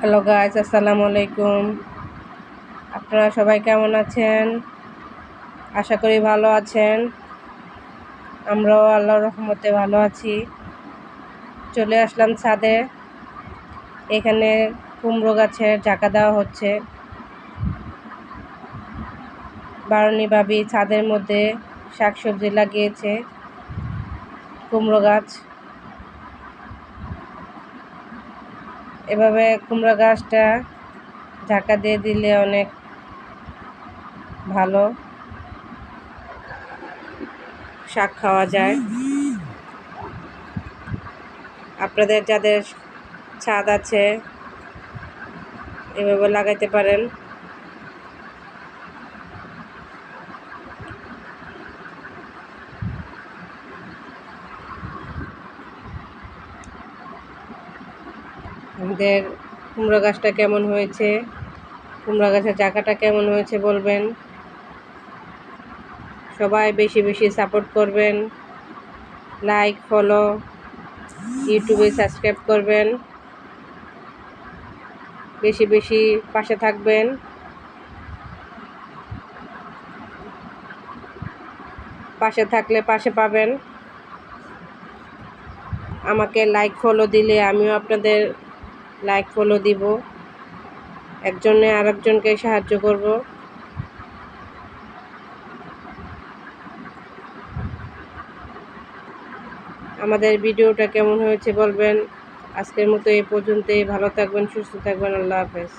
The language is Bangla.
হ্যালো গাইস, আসসালামু আলাইকুম। আপনারা সবাই কেমন আছেন? আশা করি ভালো আছেন। আমরাও আল্লাহর রহমতে ভালো আছি। চলে আসলাম ছাদে। এখানে কুমড়ো গাছের ঝাঁকা দেওয়া হচ্ছে। বারণী ভাবি ছাদের মধ্যে শাকসবজি লাগিয়েছে, কুমড়ো গাছ। এভাবে কুমড়ো গাছটা ঝাঁকা দিয়ে দিলে অনেক ভালো শাক খাওয়া যায়। আপনাদের যাদের ছাদ আছে এভাবে লাগাইতে পারেন। আমাদের কুমড়ো গাছটা কেমন হয়েছে, কুমড়ো গাছের জায়গাটা কেমন হয়েছে বলবেন। সবাই বেশি বেশি সাপোর্ট করবেন, লাইক, ফলো, ইউটিউবে সাবস্ক্রাইব করবেন, বেশি বেশি পাশে থাকবেন। পাশে থাকলে পাশে পাবেন। আমাকে লাইক ফলো দিলে আমিও আপনাদের লাইক ফলো দিব। একজনে আরেকজনকে সাহায্য করব। আমাদের ভিডিওটা কেমন হয়েছে বলবেন। আজকের মতো এই পর্যন্তই। ভালো থাকবেন, সুস্থ থাকবেন। আল্লাহ হাফেজ।